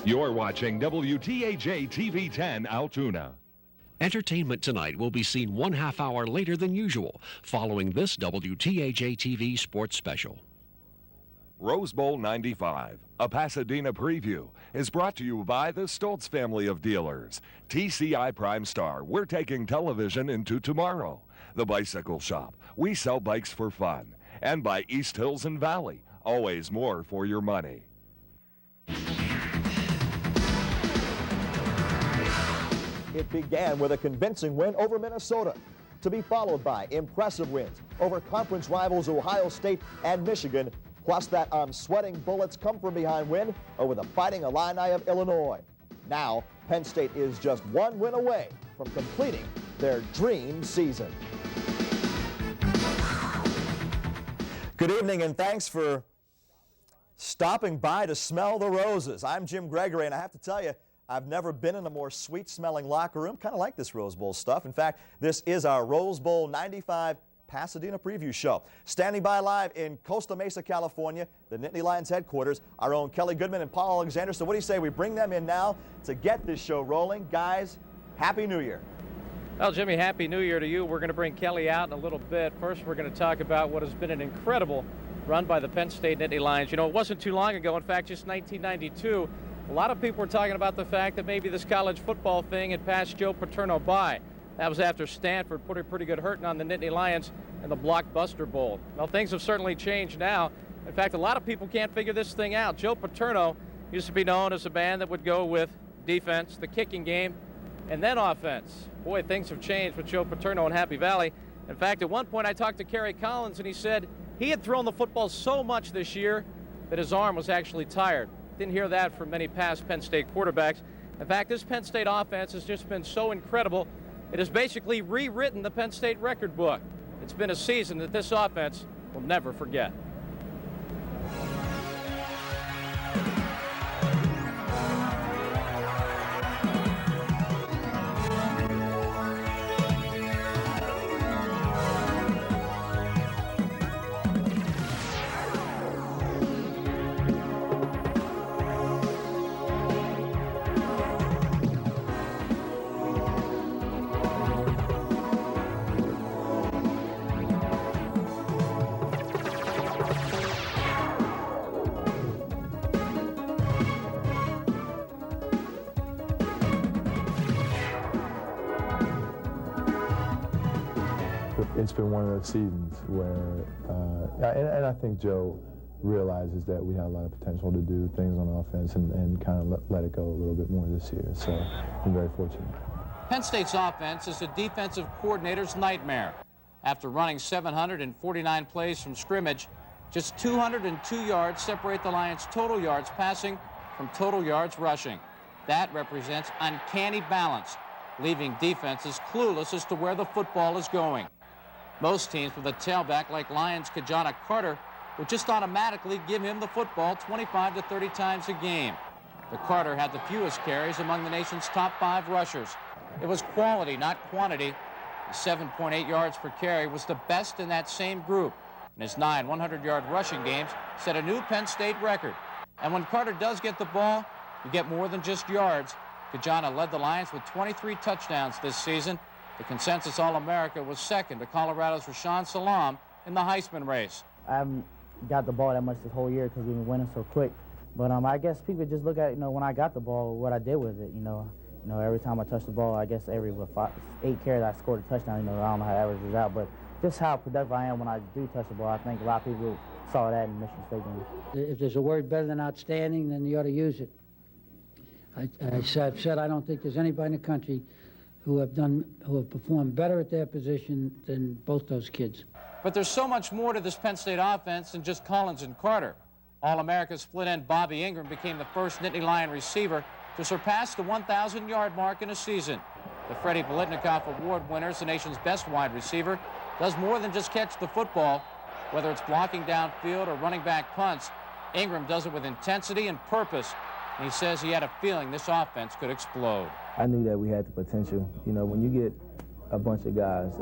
You're watching WTAJ TV 10 Altoona. Entertainment tonight will be seen 1/2 hour later than usual, following this WTAJ TV sports special. Rose Bowl 95, a Pasadena preview, is brought to you by the Stoltz family of dealers. TCI Prime Star, we're taking television into tomorrow. The Bicycle Shop, we sell bikes for fun. And by East Hills and Valley, always more for your money. It began with a convincing win over Minnesota, to be followed by impressive wins over conference rivals Ohio State and Michigan, plus that I'm sweating bullets come from behind win over the Fighting Illini of Illinois. Now, Penn State is just one win away from completing their dream season. Good evening, and thanks for stopping by to smell the roses. I'm Jim Gregory, and I have to tell you, I've never been in a more sweet-smelling locker room. Kind of like this Rose Bowl stuff. In fact, this is our Rose Bowl 95 Pasadena preview show. Standing by live in Costa Mesa, California, the Nittany Lions headquarters, our own Kelly Goodman and Paul Alexander. So what do you say we bring them in now to get this show rolling? Guys, Happy New Year. Well, Jimmy, Happy New Year to you. We're going to bring Kelly out in a little bit. First, we're going to talk about what has been an incredible run by the Penn State Nittany Lions. You know, it wasn't too long ago, in fact, just 1992, a lot of people were talking about the fact that maybe this college football thing had passed Joe Paterno by. That was after Stanford put a pretty good hurting on the Nittany Lions in the Blockbuster Bowl. Well, things have certainly changed now. In fact, a lot of people can't figure this thing out. Joe Paterno used to be known as a man that would go with defense, the kicking game, and then offense. Boy, things have changed with Joe Paterno in Happy Valley. In fact, at one point I talked to Kerry Collins, and he said he had thrown the football so much this year that his arm was actually tired. Didn't hear that from many past Penn State quarterbacks. In fact, this Penn State offense has just been so incredible, it has basically rewritten the Penn State record book. It's been a season that this offense will never forget. It's been one of those seasons where, and I think Joe realizes that we have a lot of potential to do things on offense and kind of let it go a little bit more this year. So I'm very fortunate. Penn State's offense is a defensive coordinator's nightmare. After running 749 plays from scrimmage, just 202 yards separate the Lions' total yards passing from total yards rushing. That represents uncanny balance, leaving defenses clueless as to where the football is going. Most teams with a tailback like Lions' Ki-Jana Carter would just automatically give him the football 25 to 30 times a game. But Carter had the fewest carries among the nation's top 5 rushers. It was quality, not quantity. His 7.8 yards per carry was the best in that same group. And his 9 100-yard rushing games set a new Penn State record. And when Carter does get the ball, you get more than just yards. Ki-Jana led the Lions with 23 touchdowns this season. The consensus All-America was second to Colorado's Rashaan Salam in the Heisman race. I haven't got the ball that much this whole year because we've been winning so quick. But I guess people just look at, when I got the ball, what I did with it. Every time I touched the ball, I guess every 8 carries I scored a touchdown. I don't know how average is out, but just how productive I am when I do touch the ball. I think a lot of people saw that in the Michigan State game. If there's a word better than outstanding, then you ought to use it. I've said I don't think there's anybody in the country who have performed better at their position than both those kids. But there's so much more to this Penn State offense than just Collins and Carter. All-America split end Bobby Ingram became the first Nittany Lion receiver to surpass the 1,000-yard mark in a season. The Freddie Biletnikoff Award winner is the nation's best wide receiver, does more than just catch the football. Whether it's blocking downfield or running back punts, Ingram does it with intensity and purpose. And he says he had a feeling this offense could explode. I knew that we had the potential. When you get a bunch of guys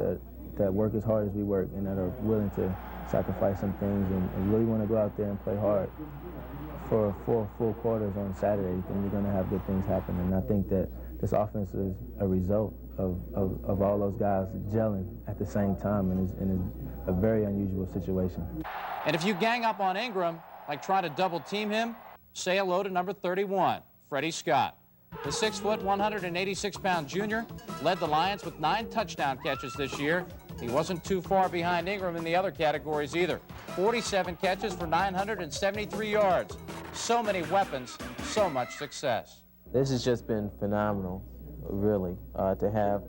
that work as hard as we work and that are willing to sacrifice some things and really want to go out there and play hard for 4 full quarters on Saturday, then you're going to have good things happen. And I think that this offense is a result of all those guys gelling at the same time, and it's a very unusual situation. And if you gang up on Ingram, like try to double team him, say hello to number 31, Freddie Scott. The 6-foot, 186-pound junior led the Lions with 9 touchdown catches this year. He wasn't too far behind Ingram in the other categories either. 47 catches for 973 yards. So many weapons, so much success. This has just been phenomenal, really, to have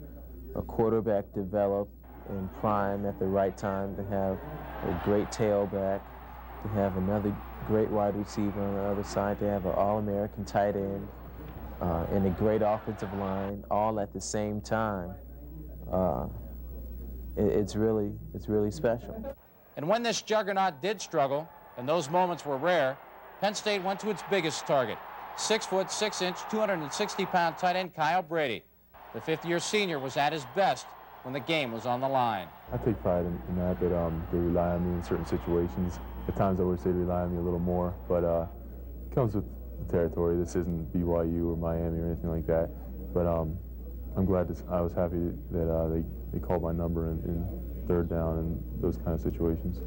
a quarterback develop in prime at the right time, to have a great tailback, to have another great wide receiver on the other side, to have an All-American tight end, and a great offensive line, all at the same time. It's really special. And when this juggernaut did struggle, and those moments were rare, Penn State went to its biggest target, 6-foot, 6-inch, 260-pound tight end Kyle Brady. The 5th-year senior was at his best when the game was on the line. I take pride in that they rely on me in certain situations. At times I wish they'd rely on me a little more, but it comes with the territory. This isn't BYU or Miami or anything like that. But I'm glad I was happy that they called my number in 3rd down and those kind of situations.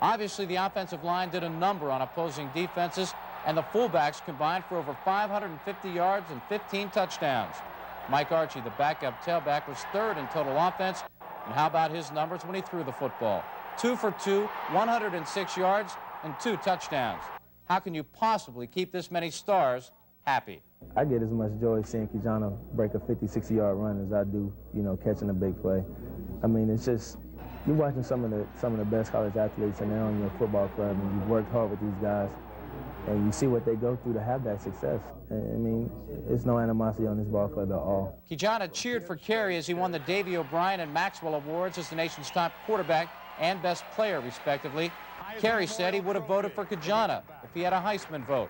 Obviously, the offensive line did a number on opposing defenses, and the fullbacks combined for over 550 yards and 15 touchdowns. Mike Archie, the backup tailback, was 3rd in total offense. And how about his numbers when he threw the football? 2 for 2, 106 yards, and 2 touchdowns. How can you possibly keep this many stars happy? I get as much joy seeing Ki-Jana break a 50, 60-yard run as I do, catching a big play. I mean, it's just, you're watching some of the best college athletes, and they're on your football club, and you've worked hard with these guys, and you see what they go through to have that success. I mean, it's no animosity on this ball club at all. Ki-Jana cheered for Carey as he won the Davy O'Brien and Maxwell Awards as the nation's top quarterback and best player, respectively. Carey said he would have voted for Ki-Jana if he had a Heisman vote.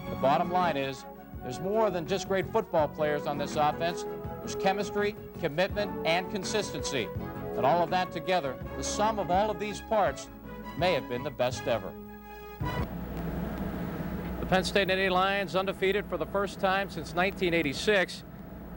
The bottom line is, there's more than just great football players on this offense. There's chemistry, commitment, and consistency. And all of that together, the sum of all of these parts, may have been the best ever. The Penn State Nittany Lions undefeated for the first time since 1986.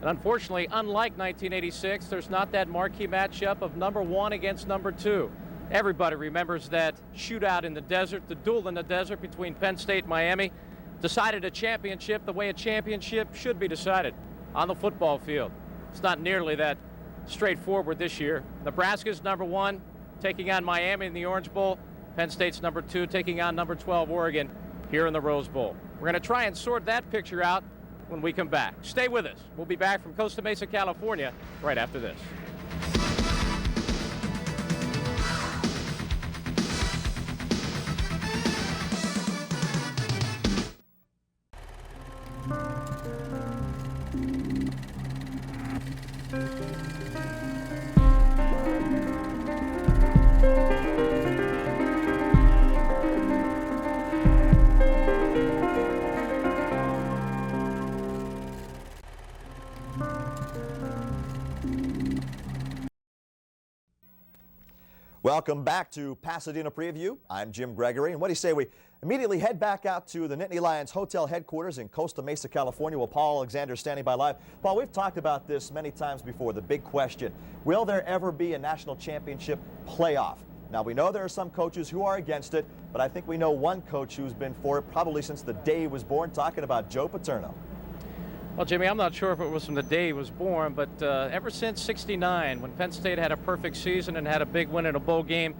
And unfortunately, unlike 1986, there's not that marquee matchup of number 1 against number 2. Everybody remembers that shootout in the desert, the duel in the desert between Penn State and Miami. Decided a championship the way a championship should be decided, on the football field. It's not nearly that straightforward this year. Nebraska's number 1, taking on Miami in the Orange Bowl. Penn State's number 2, taking on number 12, Oregon, here in the Rose Bowl. We're going to try and sort that picture out when we come back. Stay with us. We'll be back from Costa Mesa, California, right after this. Welcome back to Pasadena Preview. I'm Jim Gregory, and what do you say we immediately head back out to the Nittany Lions Hotel headquarters in Costa Mesa, California, where Paul Alexander is standing by live. Paul, we've talked about this many times before, the big question. Will there ever be a national championship playoff? Now, we know there are some coaches who are against it, but I think we know one coach who's been for it probably since the day he was born, talking about Joe Paterno. Well, Jimmy, I'm not sure if it was from the day he was born, but ever since '69, when Penn State had a perfect season and had a big win in a bowl game,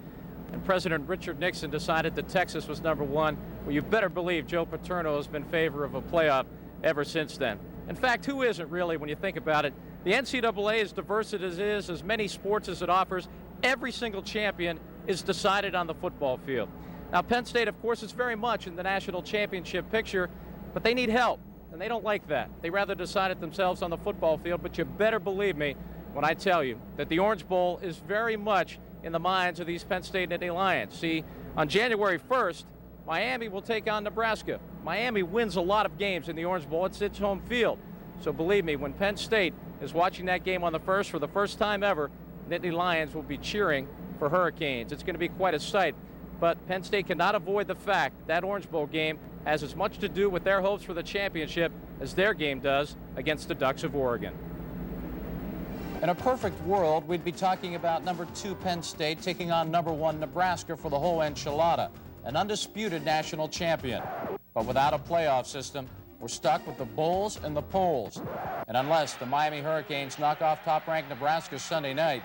and President Richard Nixon decided that Texas was number 1, well, you better believe Joe Paterno has been in favor of a playoff ever since then. In fact, who isn't really when you think about it? The NCAA, as diverse as it is, as many sports as it offers, every single champion is decided on the football field. Now, Penn State, of course, is very much in the national championship picture, but they need help. And they don't like that. They rather decide it themselves on the football field, but you better believe me when I tell you that the Orange Bowl is very much in the minds of these Penn State Nittany Lions. See, on January 1st, Miami will take on Nebraska. Miami wins a lot of games in the Orange Bowl. It's its home field. So believe me, when Penn State is watching that game on the 1st for the first time ever, Nittany Lions will be cheering for Hurricanes. It's going to be quite a sight. But Penn State cannot avoid the fact that Orange Bowl game has as much to do with their hopes for the championship as their game does against the Ducks of Oregon. In a perfect world, we'd be talking about number 2 Penn State taking on number 1 Nebraska for the whole enchilada, an undisputed national champion. But without a playoff system, we're stuck with the Bulls and the Poles. And unless the Miami Hurricanes knock off top-ranked Nebraska Sunday night,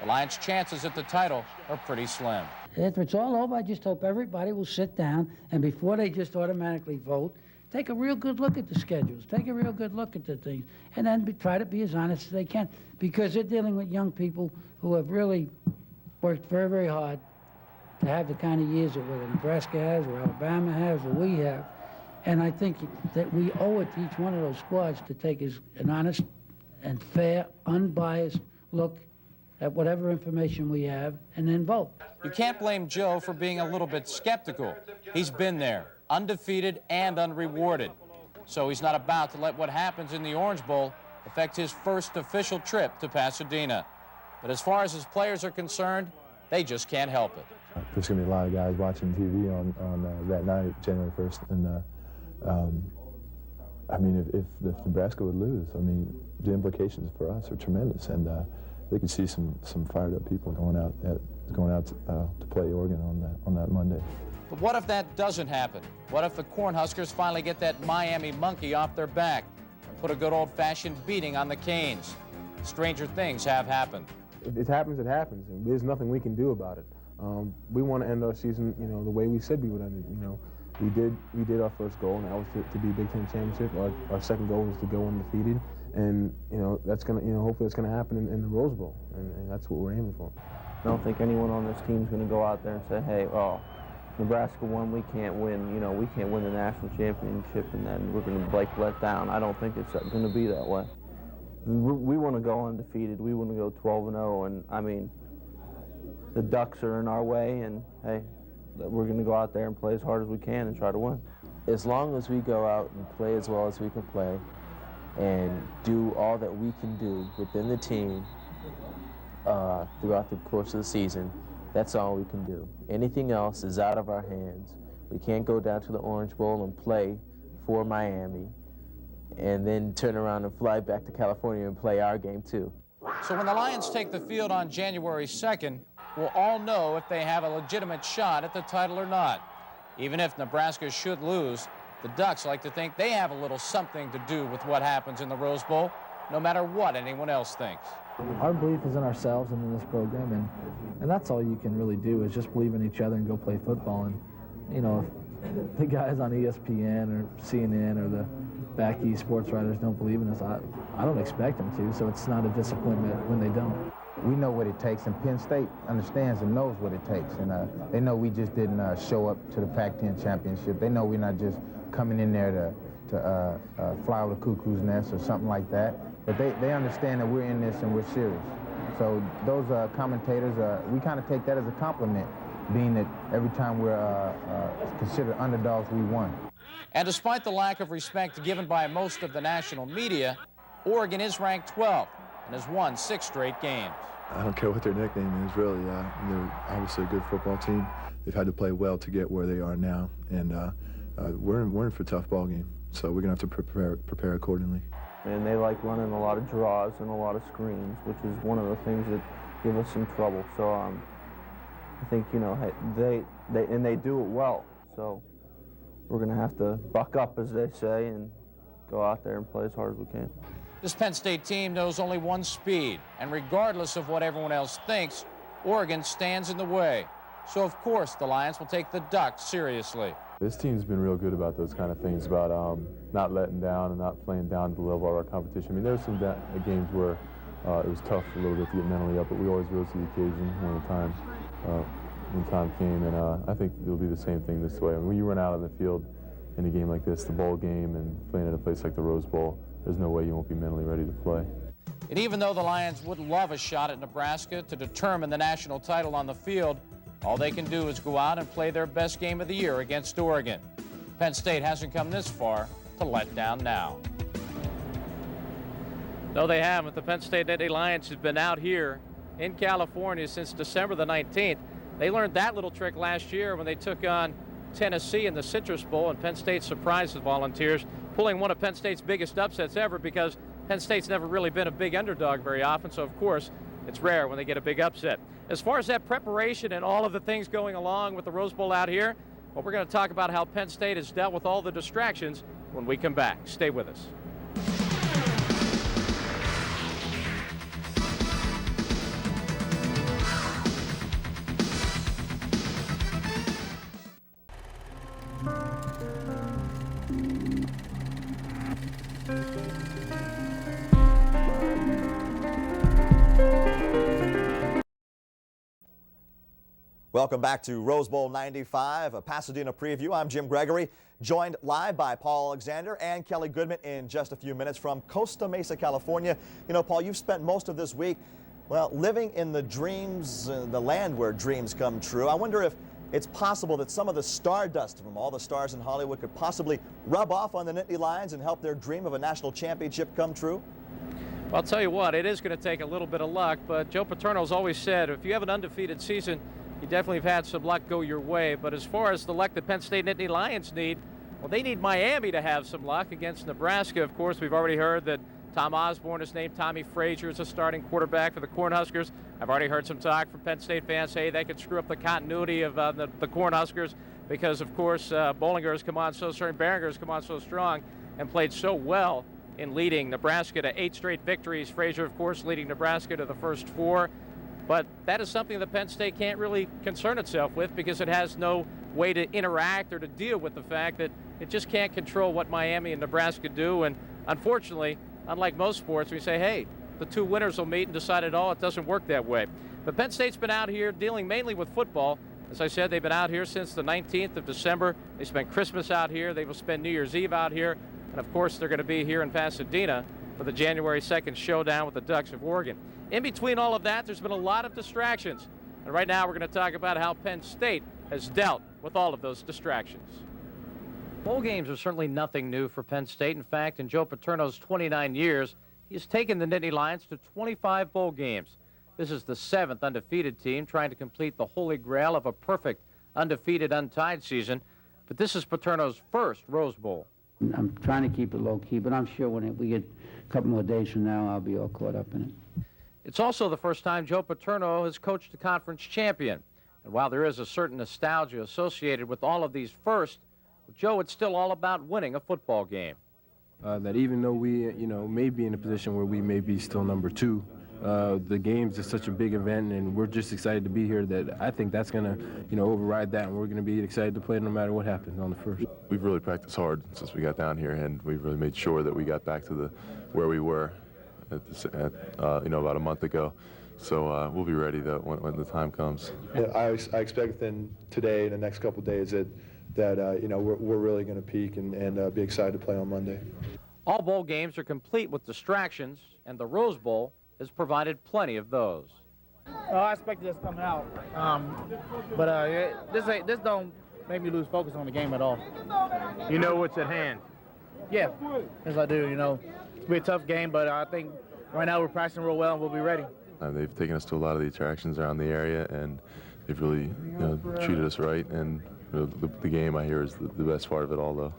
the Lions' chances at the title are pretty slim. If it's all over, I just hope everybody will sit down and before they just automatically vote, take a real good look at the schedules, take a real good look at the things, and then try to be as honest as they can, because they're dealing with young people who have really worked very, very hard to have the kind of years that whether Nebraska has, or Alabama has, or we have. And I think that we owe it to each one of those squads to take an honest and fair, unbiased look at whatever information we have and then vote. You can't blame Joe for being a little bit skeptical. He's been there, undefeated and unrewarded. So he's not about to let what happens in the Orange Bowl affect his first official trip to Pasadena. But as far as his players are concerned, they just can't help it. There's going to be a lot of guys watching TV on that night, January 1st. And I mean, if Nebraska would lose, I mean, the implications for us are tremendous. And they could see some fired up people going out to play Oregon on that Monday. But what if that doesn't happen? What if the Cornhuskers finally get that Miami monkey off their back and put a good old-fashioned beating on the Canes? Stranger things have happened. If it happens, it happens, and there's nothing we can do about it. We want to end our season, the way we said we would end it. We did our first goal, and that was to be Big Ten championship. Our second goal was to go undefeated, and that's gonna, hopefully that's gonna happen in the Rose Bowl, and that's what we're aiming for. I don't think anyone on this team is going to go out there and say, hey, Nebraska won, we can't win, we can't win the national championship, and then we're going to let down. I don't think it's going to be that way. We want to go undefeated. We want to go 12-0, and I mean, the Ducks are in our way, and hey, we're going to go out there and play as hard as we can and try to win. As long as we go out and play as well as we can play and do all that we can do within the team throughout the course of the season, that's all we can do. Anything else is out of our hands. We can't go down to the Orange Bowl and play for Miami and then turn around and fly back to California and play our game too. So when the Lions take the field on January 2nd, we'll all know if they have a legitimate shot at the title or not. Even if Nebraska should lose, the Ducks like to think they have a little something to do with what happens in the Rose Bowl, no matter what anyone else thinks. Our belief is in ourselves and in this program, and that's all you can really do is just believe in each other and go play football. And, if the guys on ESPN or CNN or the back east sports writers don't believe in us, I don't expect them to, so it's not a disappointment when they don't. We know what it takes, and Penn State understands and knows what it takes. And they know we just didn't show up to the Pac-10 championship. They know we're not just coming in there to fly over the cuckoo's nest or something like that. But they understand that we're in this and we're serious. So those commentators, we kind of take that as a compliment, being that every time we're considered underdogs, we won. And despite the lack of respect given by most of the national media, Oregon is ranked 12th and has won 6 straight games. I don't care what their nickname is, really. They're obviously a good football team. They've had to play well to get where they are now, and we're in for a tough ball game. So we're gonna have to prepare accordingly. And they like running a lot of draws and a lot of screens, which is one of the things that give us some trouble. So I think they do it well. So we're gonna have to buck up, as they say, and go out there and play as hard as we can. This Penn State team knows only one speed, and regardless of what everyone else thinks, Oregon stands in the way. So of course the Lions will take the Ducks seriously. This team's been real good about those kind of things, about not letting down and not playing down to the level of our competition. I mean, there were some games where it was tough a little bit to get mentally up, but we always rose to the occasion when time came, and I think it'll be the same thing this way. I mean, when you run out on the field in a game like this, the bowl game, and playing at a place like the Rose Bowl, there's no way you won't be mentally ready to play. And even though the Lions would love a shot at Nebraska to determine the national title on the field, all they can do is go out and play their best game of the year against Oregon. Penn State hasn't come this far to let down now. No, they haven't. The Penn State Nittany Lions have been out here in California since December the 19th. They learned that little trick last year when they took on Tennessee in the Citrus Bowl, and Penn State surprised the Volunteers, pulling one of Penn State's biggest upsets ever, because Penn State's never really been a big underdog very often, so of course it's rare when they get a big upset. As far as that preparation and all of the things going along with the Rose Bowl out here, well, we're going to talk about how Penn State has dealt with all the distractions when we come back. Stay with us. Welcome back to Rose Bowl 95, a Pasadena preview. I'm Jim Gregory, joined live by Paul Alexander and Kelly Goodman in just a few minutes from Costa Mesa, California. You know, Paul, you've spent most of this week, well, living in the dreams, the land where dreams come true. I wonder if it's possible that some of the stardust from all the stars in Hollywood could possibly rub off on the Nittany Lions and help their dream of a national championship come true? Well, I'll tell you what, it is going to take a little bit of luck, but Joe Paterno's always said if you have an undefeated season, you definitely have had some luck go your way. But as far as the luck that Penn State Nittany Lions need, well, they need Miami to have some luck against Nebraska. Of course, we've already heard that Tom Osborne has named Tommy Frazier as a starting quarterback for the Cornhuskers. I've already heard some talk from Penn State fans say they could screw up the continuity of the Cornhuskers because, of course, Bollinger has come on so strong, Behringer has come on so strong and played so well in leading Nebraska to 8 straight victories. Frazier, of course, leading Nebraska to the first 4. But that is something that Penn State can't really concern itself with because it has no way to interact or to deal with the fact that it just can't control what Miami and Nebraska do. And unfortunately, unlike most sports, we say, hey, the 2 winners will meet and decide it all. It doesn't work that way. But Penn State's been out here dealing mainly with football. As I said, they've been out here since the 19th of December. They spent Christmas out here. They will spend New Year's Eve out here. And, of course, they're going to be here in Pasadena for the January 2nd showdown with the Ducks of Oregon. In between all of that, there's been a lot of distractions. And right now we're going to talk about how Penn State has dealt with all of those distractions. Bowl games are certainly nothing new for Penn State. In fact, in Joe Paterno's 29 years, he's taken the Nittany Lions to 25 bowl games. This is the 7th undefeated team trying to complete the holy grail of a perfect undefeated, untied season. But this is Paterno's first Rose Bowl. I'm trying to keep it low-key, but I'm sure when we get a couple more days from now, I'll be all caught up in it. It's also the first time Joe Paterno has coached a conference champion. And while there is a certain nostalgia associated with all of these firsts, Joe, it's still all about winning a football game. That even though we, may be in a position where we may be still number 2, the games is such a big event, and we're just excited to be here that I think that's going to, override that, and we're going to be excited to play no matter what happens on the first. We've really practiced hard since we got down here, and we've really made sure that we got back to where we were about a month ago. So we'll be ready though when the time comes. Yeah, I expect within today and the next couple of days that we're really going to peak and be excited to play on Monday. All bowl games are complete with distractions, and the Rose Bowl has provided plenty of those. I expected this coming out, but this don't make me lose focus on the game at all. You know what's at hand. Yeah, yes I do. It'll be a tough game, but I think right now we're practicing real well and we'll be ready. They've taken us to a lot of the attractions around the area, and they've really treated us right. And the game, I hear, is the best part of it all, though.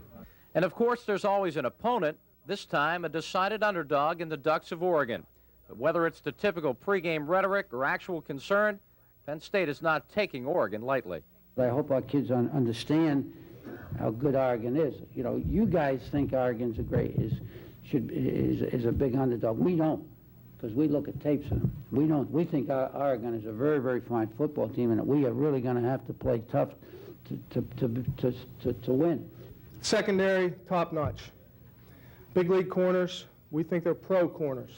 And of course, there's always an opponent. This time, a decided underdog in the Ducks of Oregon. But whether it's the typical pregame rhetoric or actual concern, Penn State is not taking Oregon lightly. I hope our kids understand how good Oregon is. You guys think Oregon's is a big underdog. We don't, because we look at tapes of them. We don't. We think Oregon is a very, very fine football team, and we are really going to have to play tough to win. Secondary, top notch. Big league corners, we think they're pro corners.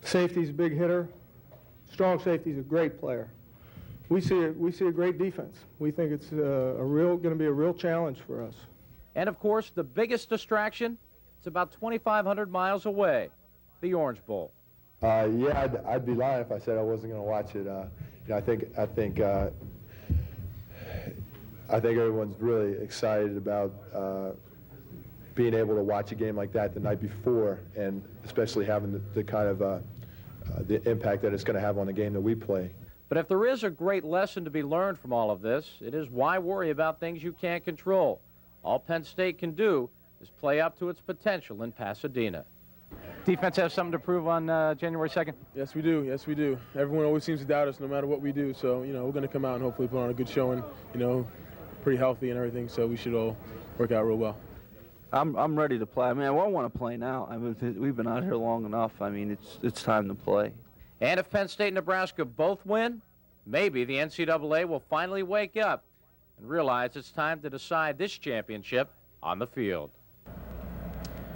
Safety's a big hitter. Strong safety's a great player. We see a great defense. We think it's going to be a real challenge for us. And of course, the biggest distraction, it's about 2,500 miles away, the Orange Bowl. Yeah, I'd be lying if I said I wasn't going to watch it. I think everyone's really excited about being able to watch a game like that the night before, and especially having the kind of the impact that it's going to have on the game that we play. But if there is a great lesson to be learned from all of this, it is why worry about things you can't control. All Penn State can do is play up to its potential in Pasadena. Defense has something to prove on January 2nd? Yes, we do. Yes, we do. Everyone always seems to doubt us no matter what we do. So, you know, we're going to come out and hopefully put on a good showing, you know, pretty healthy and everything. So we should all work out real well. I'm ready to play. I mean, I want to play now. I mean, we've been out here long enough. I mean, it's time to play. And if Penn State and Nebraska both win, maybe the NCAA will finally wake up and realize it's time to decide this championship on the field.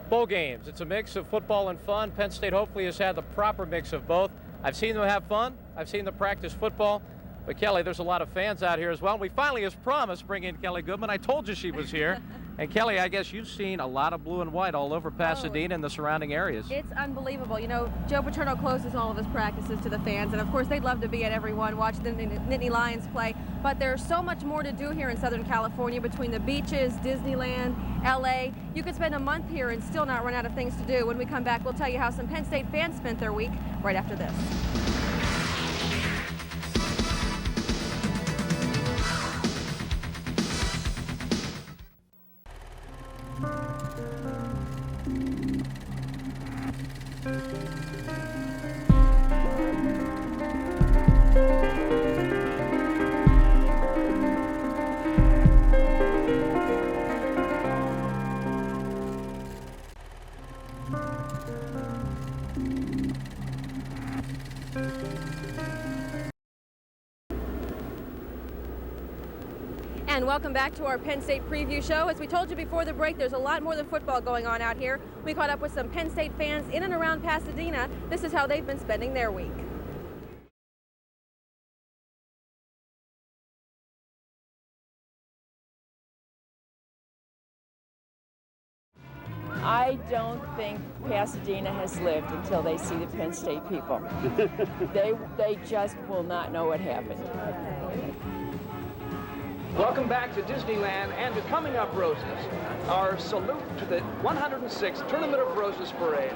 Bowl games. It's a mix of football and fun. Penn State hopefully has had the proper mix of both. I've seen them have fun. I've seen them practice football. But, Kelly, there's a lot of fans out here as well. We finally, as promised, bring in Kelly Goodman. I told you she was here. And, Kelly, I guess you've seen a lot of blue and white all over Pasadena and the surrounding areas. It's unbelievable. You know, Joe Paterno closes all of his practices to the fans. And, of course, they'd love to be at every one, watch the Nittany Lions play. But there's so much more to do here in Southern California between the beaches, Disneyland, L.A. You could spend a month here and still not run out of things to do. When we come back, we'll tell you how some Penn State fans spent their week right after this. And welcome back to our Penn State preview show. As we told you before the break, there's a lot more than football going on out here. We caught up with some Penn State fans in and around Pasadena. This is how they've been spending their week. I don't think Pasadena has lived until they see the Penn State people. They just will not know what happened. Welcome back to Disneyland and to Coming Up Roses, our salute to the 106th Tournament of Roses Parade.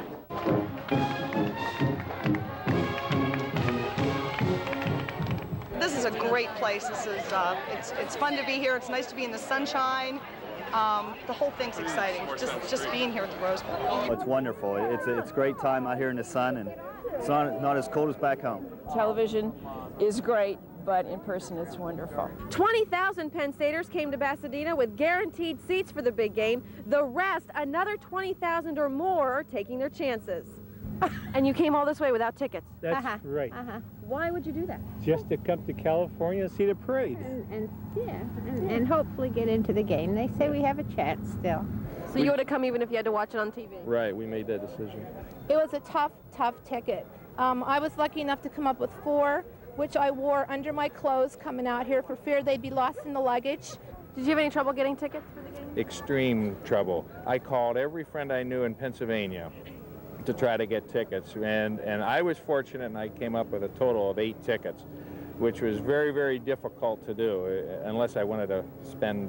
This is a great place. This is it's fun to be here. It's nice to be in the sunshine. The whole thing's exciting. Just being here at the Rose Bowl. Oh, it's wonderful. It's a great time out here in the sun, and it's not as cold as back home. Television is great, but in person it's wonderful. 20,000 Penn Staters came to Pasadena with guaranteed seats for the big game. The rest, another 20,000 or more, are taking their chances. And you came all this way without tickets? That's right. Why would you do that? Just to come to California and see the parade. And hopefully get into the game. They say we have a chance still. So you would have come even if you had to watch it on TV? Right, we made that decision. It was a tough ticket. I was lucky enough to come up with 4, which I wore under my clothes coming out here for fear they'd be lost in the luggage. Did you have any trouble getting tickets for the game? Extreme trouble. I called every friend I knew in Pennsylvania to try to get tickets, and I was fortunate, and I came up with a total of 8 tickets, which was very, very difficult to do unless I wanted to spend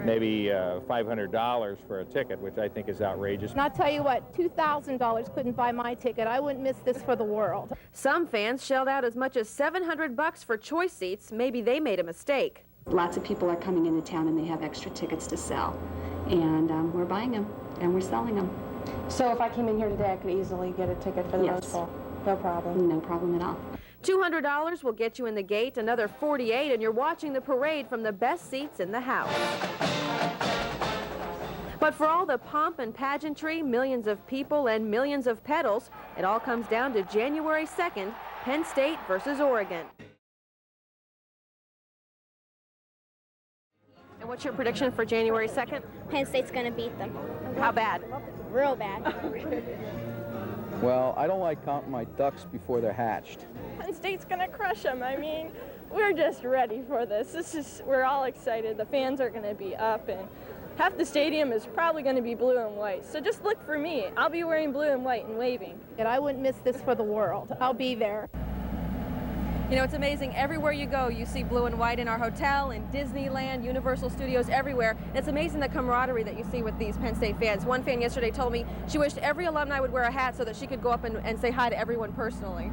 maybe $500 for a ticket, which I think is outrageous. And I'll tell you what, $2,000 couldn't buy my ticket. I wouldn't miss this for the world. Some fans shelled out as much as $700 for choice seats. Maybe they made a mistake. Lots of people are coming into town and they have extra tickets to sell, and we're buying them and we're selling them. So if I came in here today, I could easily get a ticket for the Rose Bowl? No problem? No problem at all. $200 will get you in the gate, another $48, and you're watching the parade from the best seats in the house. But for all the pomp and pageantry, millions of people, and millions of pedals, it all comes down to January 2nd, Penn State versus Oregon. And what's your prediction for January 2nd? Penn State's going to beat them. How bad? Real bad. Well, I don't like counting my ducks before they're hatched. Penn State's going to crush them. I mean, we're just ready for this. We're all excited. The fans are going to be up, and half the stadium is probably going to be blue and white. So just look for me. I'll be wearing blue and white and waving. And I wouldn't miss this for the world. I'll be there. You know, it's amazing. Everywhere you go, you see blue and white in our hotel, in Disneyland, Universal Studios, everywhere. And it's amazing the camaraderie that you see with these Penn State fans. One fan yesterday told me she wished every alumni would wear a hat so that she could go up and say hi to everyone personally.